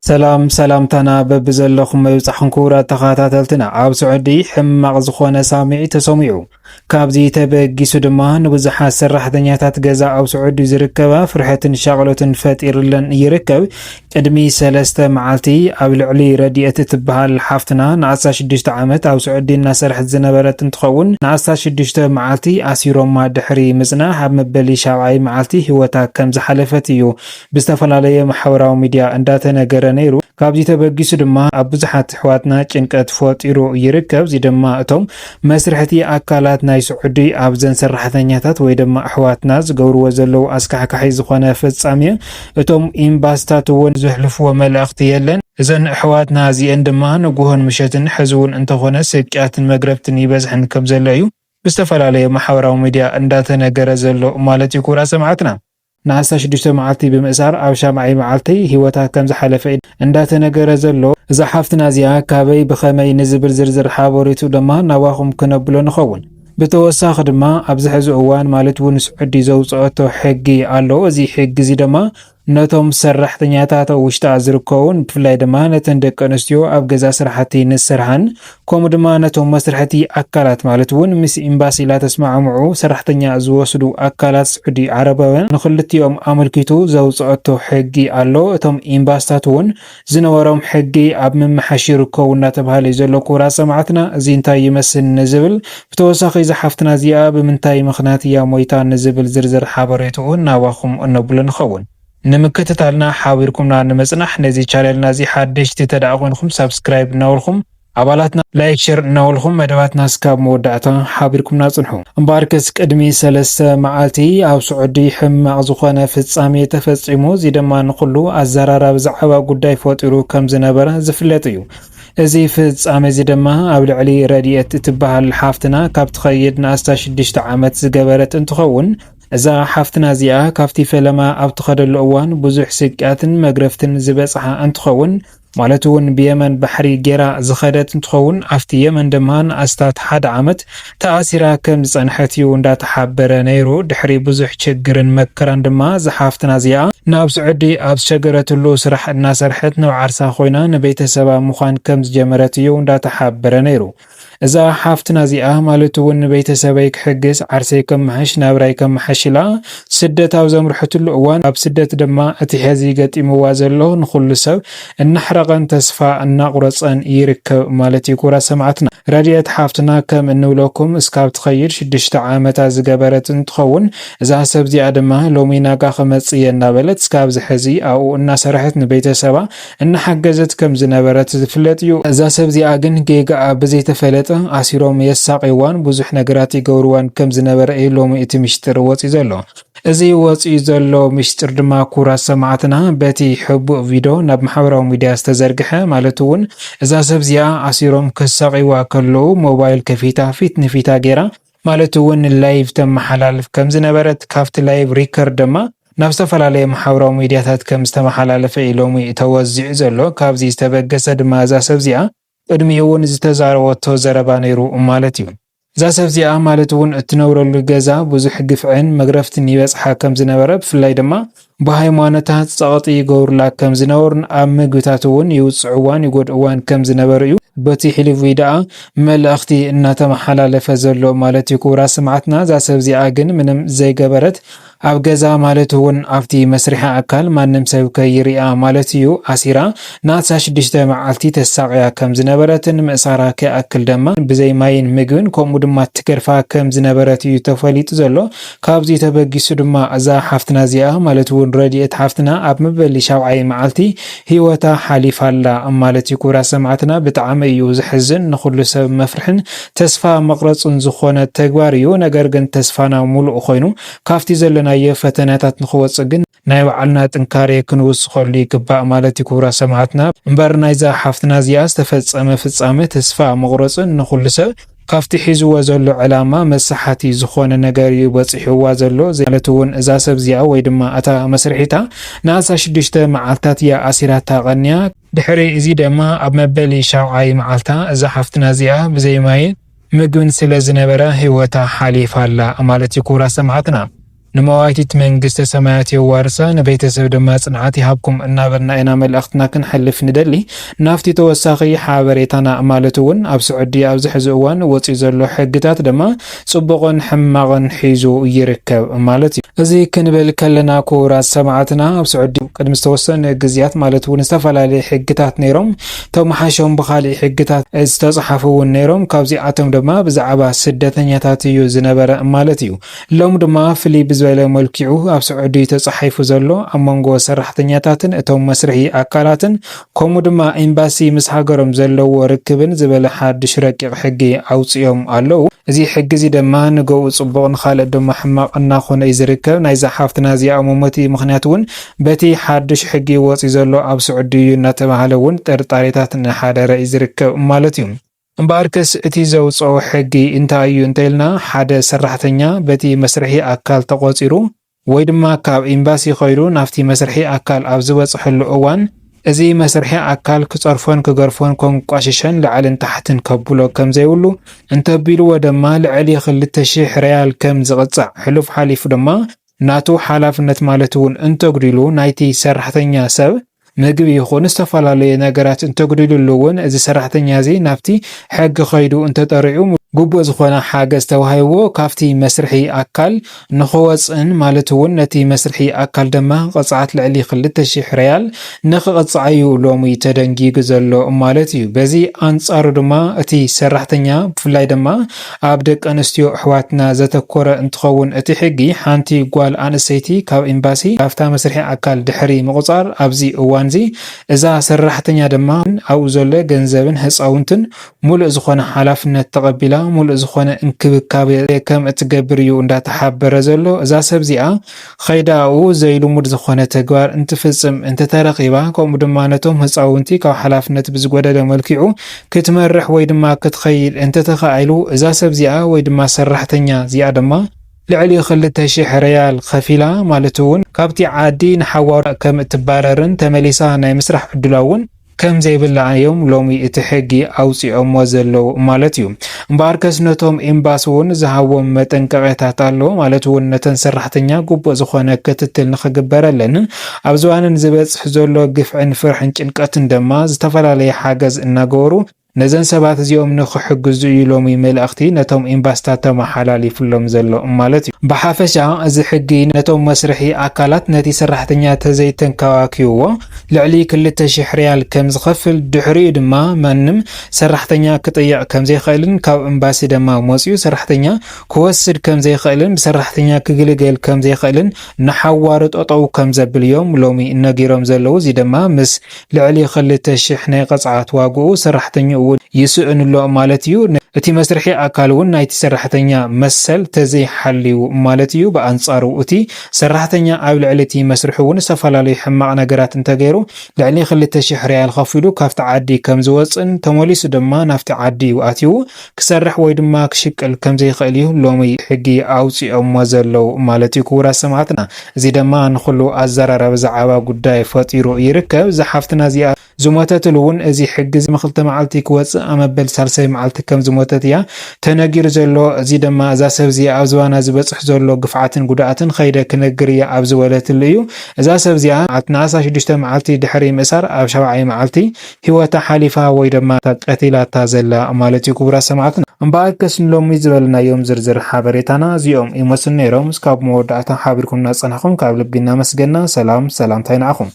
ሰላም ሰላምታና በብዘለኹም መብጻሕን ክቡራት ተኸታተልትና ኣብ ስዑዲ ሕማቕ ዝኾነ ሳሚዒ ተሰሚዑ ካብዚ ተበጊሱ ድማ ንብዙሓት ሰራሕተኛታት ገዛ ኣብ ስዑዲ ዝርከባ ፍርሕትን ሻቕሎትን ፈጢሩለን ይርከብ። ቅድሚ 3 መዓልቲ ኣብ ልዕሊ ረድኤት እትበሃል ሓፍትና ን16 ዓመት ኣብ ስዑዲ እናሰርሐት ዝነበረት እንትኸውን ን16 መዓልቲ ኣሲሮማ ድሕሪ ምጽናሕ ኣብ መበሊ 7ይ መዓልቲ ህይወታ ከም ዝሓለፈት እዩ ብዝተፈላለየ ማሕበራዊ ሚድያ እንዳተነገረ ነይሩ። ካብዚ ተበጊሱ ድማ ኣብ ብዙሓት ኣሕዋትና ጭንቀት ፈጢሩ ይርከብ። እዚ ድማ እቶም መስርሕቲ ኣካላት ናይ ስዑዲ ኣብዘን ሰራሕተኛታት ወይ ድማ ኣሕዋትና ዝገብርዎ ዘለዉ ኣስካሕካሒ ዝኾነ ፍጻሜ እቶም ኤምባሲታት እውን ዘሕልፍዎ መልእኽቲ የለን። እዘን ኣሕዋትና እዚአን ድማ ንጉሆን ምሸትን ሕዝውን እንተኾነ ስቅያትን መግረፍትን ይበዝሕን ከም ዘሎ እዩ ብዝተፈላለየ ማሕበራዊ ሚድያ እንዳተነገረ ዘሎ ማለት እዩ። ክቡራት ሰማዕትና ን16 መዓልቲ ብምእሳር ኣብ 7ይ መዓልቲ ህይወታ ከም ዝሓለፈ እንዳተነገረ ዘሎ እዛ ሓፍትና እዚኣ ካበይ ብኸመይ ንዝብል ዝርዝር ሓበሬቱ ድማ ናባኹም ክነብሎ ንኸውን። ብተወሳኺ ድማ ኣብዚ ሕዚ እዋን ማለት እውን ስዑዲ ዘውፅአቶ ሕጊ ኣሎ። እዚ ሕጊ እዚ ድማ ነቶም ሰራሕተኛታት ውሽጣ ዝርከቡን ብፍላይ ድማ ነተን ደቂ ኣንስትዮ ኣብ ገዛ ስራሕቲ ንሰርሐን ከምኡ ድማ ነቶም መስርሕቲ ኣካላት ማለት እውን ምስ ኤምባሲ ተስማዕምዑ ሰራሕተኛ ዝወስዱ ኣካላት ስዑዲ ዓረባውያን ንክልቲኦም ኣመልኪቱ ዘውፅአቶ ሕጊ ኣሎ። እቶም ኤምባሲታት እውን ዝነበሮም ሕጊ ኣብ ምምሓሽ ይርከቡ እናተባሃለ ዘሎ ክቡራት ሰማዕትና እዚ እንታይ ይመስል ንዝብል ብተወሳኺ እዛ ሓፍትና እዚኣ ብምንታይ ምኽንያት እያ ሞይታ ንዝብል ዝርዝር ሓበሬቱ ናባኹም እነብሎ ንኸውን። ንምክትታልና ሓቢርኩምና ንመጽናሕ ነዚ ቻነልና እዚ ሓደሽቲ ተዳኣ ኮይንኩም ሰብስክራይብ እናበልኩም ኣባላትና ላይክ ሼር እናበልኩም መደባትና እስካብ መወዳእታ ሓቢርኩምና ጽንሑ። እምበኣርከስ ቅድሚ 3 መዓልቲ ኣብ ስዑዲ ሕማቕ ዝኾነ ፍጻሜ ተፈጺሙ እዚ ድማ ንኹሉ ኣዘራራቢ ዛዕባ ጉዳይ ፈጢሩ ከም ዝነበረ ዝፍለጥ እዩ። እዚ ፍጻሜ እዚ ድማ ኣብ ልዕሊ ረድኤት እትበሃል ሓፍትና ካብ ትኸይድ ን16 ዓመት ዝገበረት እንትኸውን እዛ ሓፍትና እዚኣ ካብቲ ፈለማ ኣብ ትኸደሉ እዋን ብዙሕ ስቅያትን መግረፍትን ዝበጽሓ እንትኸውን ማለት እውን ብየመን ባሕሪ ጌራ ዝኸደት እንትኸውን ኣብቲ የመን ድማ ንኣስታት 1 ዓመት ተኣሲራ ከም ዝጸንሐት እዩ እንዳተሓበረ ነይሩ። ድሕሪ ብዙሕ ችግርን መከራን ድማ ዝሓፍትና እዚኣ ናብ ስዑዲ ኣብ ዝሸገረትሉ ስራሕ እናሰርሐት ንባዓርሳ ኮይና ንቤተሰባ ምዃን ከም ዝጀመረት እዩ እንዳተሓበረ ነይሩ። እዛ ሓፍትና እዚኣ ማለት እውን ቤተሰበይ ክሕግዝ ዓርሰይ ከመሓሽ ናብራይ ከመሓሽ ኢላ ስደት ኣብ ዘምርሕትሉ እዋን ኣብ ስደት ድማ እቲ ሕዚ ገጢምዋ ዘሎ ንኹሉ ሰብ እናሕረቐን ተስፋ እናቁረፀን ይርከብ ማለት እዩ። ክቡራት ሰማዕትና ረድኤት ሓፍትና ከም እንብለኩም እስካብ ትኸይድ 6 ዓመታት ዝገበረት እንትኸውን እዛ ሰብ እዚኣ ድማ ሎሚ ናጋ ክመጽእ እናበለት እስካብ ሕዚ ኣብኡ እናሰርሐት ንቤተሰባ እናሓገዘት ከም ዝነበረት ዝፍለጥ እዩ። እዛ ሰብ እዚኣ ግን ጌጋኣ ብዘይተፈለጠ ኣሲሮም የሳቂዋን ብዙሕ ነገራት ይገብርዋን ከም ዝነበረ እዩ ሎሚ እቲ ምስጢር ወፂኡ ዘሎ። እዚ ወፂኡ ዘሎ ምስጢር ድማ ክቡራት ሰማዕትና በቲ ሕቡእ ቪድዮ ናብ ማሕበራዊ ሚድያ ዝተዘርግሐ ማለት እውን እዛ ሰብ እዚኣ ኣሲሮም ከሳቂዋ ከለዉ ሞባይል ከፊታ ፊት ንፊታ ጌራ ማለት እውን ላይቭ ተመሓላልፍ ከም ዝነበረት ካብቲ ላይቭ ሪከርድ ድማ ናብ ዝተፈላለየ ማሕበራዊ ሚድያታት ከም ዝተመሓላለፈ እዩ ሎሚ ተወዚዑ ዘሎ። ካብዚ ዝተበገሰ ድማ እዛ ሰብ እዚኣ ቅድሚ እውን ዝተዛረበቶ ዘረባ ነይሩ ማለት እዩ። እዛ ሰብ እዚኣ ማለት እውን እትነብረሉ ገዛ ብዙሕ ግፍዕን መግረፍትን ይበጽሓ ከም ዝነበረ ብፍላይ ድማ ብሃይማኖታት ጸቕጢ ይገብሩላ ከም ዝነበሩን ኣብ ምግብታት እውን ይውፅዕዋን ይጎድእዋን ከም ዝነበሩ እዩ በቲ ሕልፍ ደኣ መልእኽቲ እናተመሓላለፈ ዘሎ ማለት እዩ። ክቡራት ሰማዕትና እዛ ሰብ እዚኣ ግን ምንም ዘይገበረት ኣብ ገዛ ማለት እውን ኣብቲ መስሪሓ ኣካል ማንም ሰብ ከይሪኣ ማለት እዩ ኣሲራ ን16 መዓልቲ ተሳቂያ ከም ዝነበረትን ምእሳራ ከኣክል ድማ ብዘይ ማይን ምግብን ከምኡ ድማ ትገርፋ ከም ዝነበረት እዩ ተፈሊጡ ዘሎ። ካብዚ ተበጊሱ ድማ እዛ ሓፍትና እዚኣ ማለት እውን ረድኤት ሓፍትና ኣብ መበሊ 7ይ መዓልቲ ህይወታ ሓሊፋላ ማለት እዩ። ክቡራት ሰማዕትና ብጣዕሚ እዩ ዝሕዝን ንኹሉ ሰብ መፍርሕን ተስፋ መቕረፅን ዝኾነ ተግባር እዩ። ነገር ግን ተስፋና ሙሉእ ኮይኑ ካብቲ ዘለና ፈተናታት ንኽወፅእ ግን ናይ ባዕልና ጥንካሬ ክንውስኸሉ ይግባእ ማለት እዩ። ክቡራት ሰማዕትና እምበር ናይዛ ሓፍትና እዚኣ ዝተፈጸመ ፍጻሜ ተስፋ መቑረፅን ንኹሉ ሰብ ካብቲ ሒዝዎ ዘሎ ዕላማ መሳሓቲ ዝኾነ ነገር እዩ በፂሕዋ ዘሎ። ማለት እውን እዛ ሰብ እዚኣ ወይ ድማ እታ መስርሒታ ን16 መዓልታት እያ ኣሲራታ ቀንያ። ድሕሪ እዚ ድማ ኣብ መበሊ 7ይ መዓልታ እዛ ሓፍትና እዚኣ ብዘይ ማይን ምግብን ስለ ዝነበረ ህይወታ ሓሊፋላ ማለት እዩ። ክቡራት ሰማዕትና ንመዋይቲት መንግስተ ሰማያት የዋርሳ ንቤተሰብ ድማ ጽንዓት ይሃብኩም እናበልና ኢና መልእኽትና ክንሐልፍ ንደሊ ናፍቲ ተወሳኺ ሓበሬታና ማለት እውን ኣብ ስዑዲ ኣብ ዝሕዚ እዋን ወፂኡ ዘሎ ሕግታት ድማ ጽቡቕን ሕማቕን ሒዙ ይርከብ ማለት እዩ። እዚ ክንብል ከለና ክቡራት ሰማዕትና ኣብ ስዑዲ ቅድሚ ዝተወሰነ ግዝያት ማለት እውን ዝተፈላለዩ ሕግታት ነይሮም ተመሓሾም ብኻልእ ሕግታት ዝተጻሕፉ እውን ነይሮም ካብዚኣቶም ድማ ብዛዕባ ስደተኛታት እዩ ዝነበረ ማለት እዩ። ሎም ድማ ፍልይ ዝበለ መልክዑ ኣብ ስዑዲ ተጻሒፉ ዘሎ ኣብ መንጎ ሰራሕተኛታትን እቶም መስርሒ አካላትን ከምኡ ድማ ኤምባሲ ምስ ሃገሮም ዘለዎ ርክብን ዝበለ ሓድሽ ረቂቕ ሕጊ ኣውፅኦም ኣለው። እዚ ሕጊ እዚ ድማ ንገኡ ጽቡቕ ንኻልእ ድማ ሕማቕ እናኾነ እዩ ዝርከብ። ናይ ሓፍትና እዚኣ መሞቲ ምኽንያት እውን በቲ ሓድሽ ሕጊ ወፂኡ ዘሎ ኣብ ስዑዲ እዩ እናተባህለ እውን ጠርጣሪታት እናሓደረ እዩ ዝርከብ ማለት እዩ። እምበኣርከስ እቲ ዘውፅኦ ሕጊ እንታይ እዩ እንተኢልና ሓደ ሰራሕተኛ በቲ መስርሒ አካል ተቆፂሩ ወይ ድማ ካብ ኤምባሲ ኸይዱ ናፍቲ መስርሒ አካል ኣብ ዝበፅሐሉ እዋን እዚ መስርሒ አካል ክጸርፎን ክገርፎን ከንቋሽሸን ላዕልን ታሕትን ከብሎ ከም ዘይብሉ እንተቢልዎ ድማ ልዕሊ 2000 ሪያል ከም ዝቕጻዕ ሕሉፍ ሓሊፉ ድማ ናቱ ሓላፍነት ማለት እውን እንተጉዲሉ ናይቲ ሰራሕተኛ ሰብ ምግቢ ይኹን ዝተፈላለዩ ነገራት እንተጉዲሉሉ እውን እዚ ሰራሕተኛ እዚ ናፍቲ ሕጊ ኸይዱ እንተጠሪዑ ግቡእ ዝኾነ ሓገዝ ተዋሂቦ ካብቲ መስርሒ አካል ንኽወፅን ማለት እውን ነቲ መስርሒ አካል ድማ ቅፅዓት ልዕሊ 2000 ሪያል ንኽቕፅዓዩ ሎሚ ተደንጊጉ ዘሎ ማለት እዩ። በዚ አንጻሩ ድማ እቲ ሰራሕተኛ ብፍላይ ድማ ኣብ ደቂ ኣንስትዮ ኣሕዋትና ዘተኮረ እንትኸውን እቲ ሕጊ ሓንቲ ጓል ኣንስተይቲ ካብ ኤምባሲ ካብታ መስርሒ አካል ድሕሪ ምቁፃር ኣብዚ እዋን እዚ እዛ ሰራሕተኛ ድማ ኣብኡ ዘሎ ገንዘብን ህፃውንትን ሙሉእ ዝኾነ ሓላፍነት ተቐቢላ ሙሉእ ዝኾነ እንክብካቤ ከም እትገብር እዩ እንዳተሓበረ ዘሎ። እዛ ሰብ እዚኣ ኸይዳኡ ዘይልሙድ ዝኾነ ተግባር እንትፍጽም እንተተረኺባ ከምኡ ድማ ነቶም ህፃውንቲ ካብ ሓላፍነት ብዝጎደለ መልክዑ ክትመርሕ ወይ ድማ ክትኸይድ እንተተኻኢሉ እዛ ሰብ እዚኣ ወይ ድማ ሰራሕተኛ እዚኣ ድማ ልዕሊ 2000 ሪያል ከፊላ ማለት እውን ካብቲ ዓዲ ንሓዋሩ ከም እትባረርን ተመሊሳ ናይ ምስራሕ ዕድላ እውን ከም ዘይብላ እዮም ሎሚ እቲ ሕጊ ኣውፅኦሞ ዘለው ማለት እዩ። እምበኣርከስ ነቶም ኤምባሲ እውን ዝሃቦም መጠንቀቂታት ኣሎ ማለት እውን ነተን ሰራሕተኛ ግቡእ ዝኾነ ክትትል ንኽግበረለን ኣብ ዝዋንን ዝበፅሕ ዘሎ ግፍዕን ፍርሕን ጭንቀትን ድማ ዝተፈላለየ ሓገዝ እናገበሩ ነዘን ሰባት እዚኦም ንኽሕግዙ እዩ ሎሚ መልእኽቲ ነቶም ኤምባሲታት ተመሓላሊፉሎም ዘሎ ማለት እዩ። ብሓፈሻ እዚ ሕጊ ነቶም መስርሒ አካላት ነቲ ሰራሕተኛ ተዘይተንከባኪብዎ ልዕሊ 2000 ሪያል ከም ዝኸፍል ድሕሪኡ ድማ ማንም ሰራሕተኛ ክጥይቕ ከም ዘይኽእልን ካብ ኤምባሲ ድማ መፅኡ ሰራሕተኛ ክወስድ ከም ዘይኽእልን ብሰራሕተኛ ክግልገል ከም ዘይኽእልን ንሓዋሩ ጠጠው ከም ዘብል እዮም ሎሚ እነጊሮም ዘለው። እዚ ድማ ምስ ልዕሊ 2000 ናይ ቅፅዓት ዋግኡ ሰራሕተኛ ይስእንሎ ማለት እዩ። እቲ መስርሒ አካል እውን ናይቲ ሰራሕተኛ መሰል ተዘይሓልዩ ማለት እዩ። በአንጻሩ እቲ ሰራሕተኛ ኣብ ልዕሊ እቲ መስርሒ እውን ዝተፈላለዩ ሕማቕ ነገራት እንተገይሩ ልዕሊ 2000 ሪያል ከፊሉ ካብቲ ዓዲ ከም ዝወፅን ተመሊሱ ድማ ናፍቲ ዓዲ ኣትዩ ክሰርሕ ወይ ድማ ክሽቅል ከም ዘይኽእል እዩ ሎሚ ሕጊ ኣውፅኦሞ ዘለው ማለት እዩ። ክቡራት ሰማዕትና እዚ ድማ ንኹሉ ኣዘራረብ ዛዕባ ጉዳይ ፈጢሩ ይርከብ። ዝሓፍትና እዚኣ ዝሞተትሉ እውን እዚ ሕጊ ምኽልተ መዓልቲ ክወፅእ ኣመበል ሳልሳይ መዓልቲ ከም ዝሞተት እያ ተነጊሩ ዘሎ። እዚ ድማ እዛ ሰብ እዚኣ ኣብ ዝባና ዝበፅሕ ዘሎ ግፍዓትን ጉድኣትን ኸይደ ክነግር እያ ኣብ ዝበለትሉ እዩ። እዛ ሰብ እዚኣ ናሳ 6 መዓልቲ ድሕሪ ምእሳር ኣብ 7ይ መዓልቲ ሂወታ ሓሊፋ ወይ ድማ ቀቲላታ ዘላ ማለት እዩ። ክቡራት ሰማዕትና እምበኣርከስ ሎሚ ዝበልናዮም ዝርዝር ሓበሬታና እዚኦም ይመስሉ ነይሮም። እስካብ መወዳእታ ሓቢርኩምና ፀናሕኩም ካብ ልቢ እናመስገና ሰላምታይ ንዓኹም።